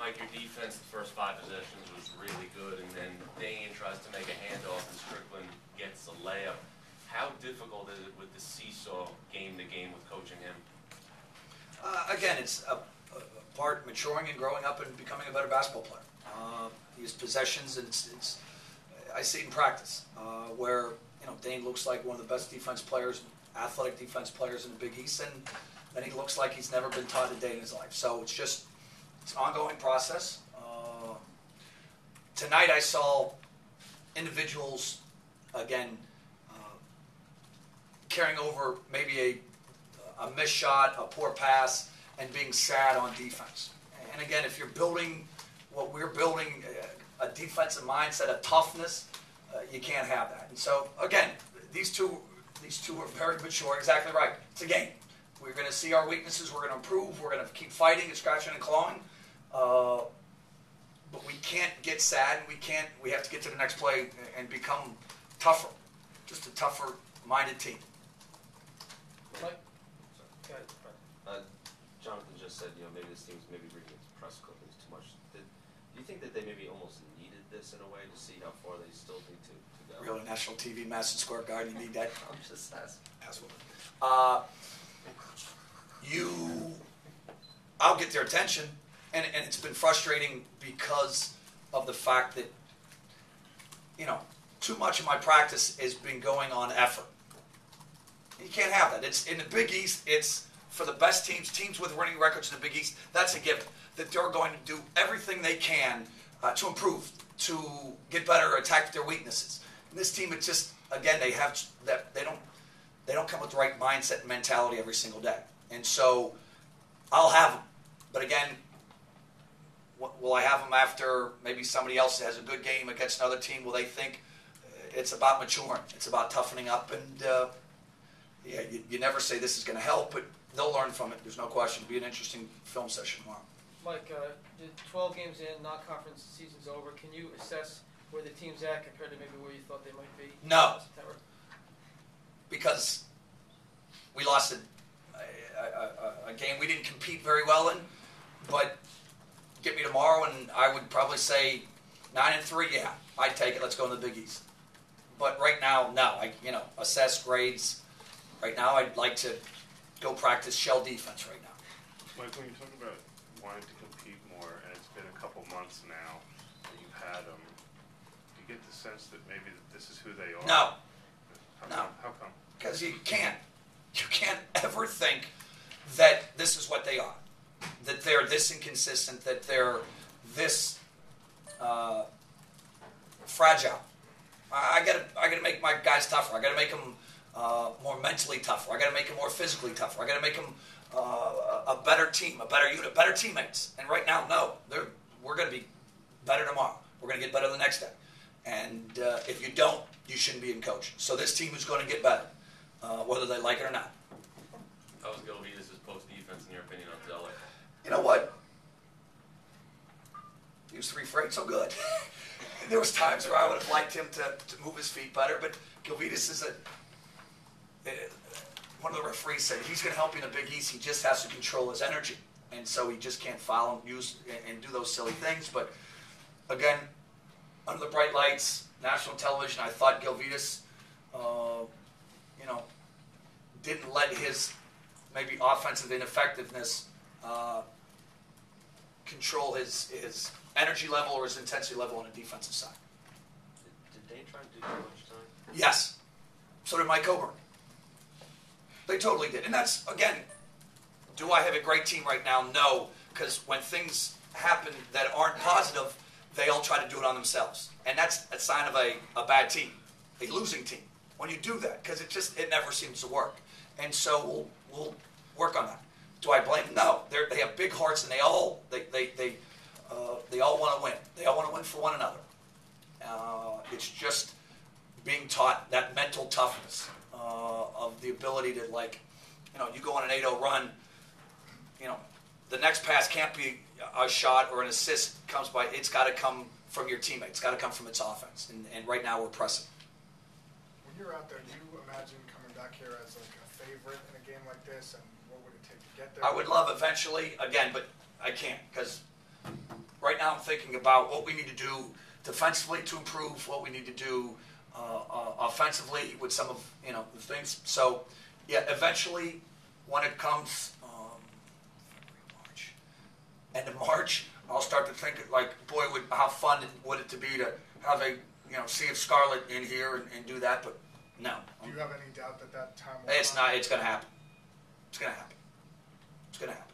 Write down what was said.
Mike, your defense the first 5 possessions was really good, and then Dane tries to make a handoff and Strickland gets a layup. How difficult is it with the seesaw game to game with coaching him? Again, it's a part maturing and growing up and becoming a better basketball player. His possessions, and I see it in practice where Dane looks like one of the best defense players, athletic defense players in the Big East, and then he looks like he's never been taught a day in his life. So it's an ongoing process. Tonight I saw individuals, again, carrying over maybe a missed shot, a poor pass, and being sad on defense. And again, if you're building what we're building, a defensive mindset, a toughness, you can't have that. And so again, these two are very mature. Exactly right. It's a game. We're going to see our weaknesses. We're going to improve. We're going to keep fighting and scratching and clawing. But we can't get sad. We have to get to the next play and become tougher. Just a tougher-minded team. Mike? Jonathan just said, maybe this team's maybe reading its press clippings too much. Do you think that they maybe almost needed this in a way to see how far they still need to go? Really, national TV, Madison Square Garden, you need that? I'm just asking. Absolutely. I'll get their attention, and it's been frustrating because of the fact that, too much of my practice has been going on effort. You can't have that. It's in the Big East. It's for the best teams with winning records in the Big East. That's a given. That they're going to do everything they can to improve, to get better, attack their weaknesses. And this team, it's just again they have that they don't come with the right mindset and mentality every single day. And so I'll have them, but again, will I have them after maybe somebody else has a good game against another team? Will they think it's about maturing? It's about toughening up, and you never say this is going to help, but they'll learn from it. There's no question. It'll be an interesting film session tomorrow. Mike, 12 games in, non-conference season's over. Can you assess where the team's at compared to maybe where you thought they might be? No, in September? Because we lost a game we didn't compete very well in, but get me tomorrow and I would probably say 9-3. Yeah, I'd take it. Let's go in the Big East. But right now, no. Assess grades. Right now, I'd like to go practice shell defense right now. Mike, when you talk about wanting to compete more, and it's been a couple months now that you've had them, do you get the sense that maybe this is who they are? No. How come? Because you can't ever think that this is what they are, that they're this inconsistent, that they're this fragile. I gotta make my guys tougher. I gotta make them more mentally tougher. I gotta make them more physically tougher. I gotta make them a better team, a better unit, better teammates. And right now, no, we're gonna be better tomorrow. We're gonna get better the next day. And if you don't, you shouldn't be in coaching. So this team is going to get better, whether they like it or not. How was Gilvitas' post defense, in your opinion, on Zeller? You know what? He was 3 for 8, so good. There was times where I would have liked him to move his feet better, but Gilvitas is one of the referees said he's going to help you in the Big East. He just has to control his energy, and so he just can't foul and do those silly things. But again, under the bright lights, national television, I thought Gilvitas, didn't let his maybe offensive ineffectiveness control his energy level or his intensity level on the defensive side. Did Dane try to do too much time? Yes. So did Mike Coburn. They totally did. And that's, again, do I have a great team right now? No. Because when things happen that aren't positive, they all try to do it on themselves. And that's a sign of a bad team, a losing team, when you do that, because it never seems to work. And so we'll work on that. Do I blame them? No. They have big hearts, and they all want to win. They all want to win for one another. It's just being taught that mental toughness of the ability to, you go on an 8-0 run, the next pass can't be a shot or an assist comes by. It's got to come from your teammate. It's got to come from its offense. And right now we're pressing. When you're out there, do you imagine coming back here as a favorite in a game like this? And what would it take to get there? I would love eventually, again, but I can't because Right now, I'm thinking about what we need to do defensively to improve, what we need to do offensively with some of the things. So, yeah, eventually, when it comes March, end of March, I'll start to think like, boy, how fun would it to be to have a Sea of Scarlet in here and do that. But no, Do you have any doubt that time will it's come? not. It's going to happen. It's going to happen. It's going to happen.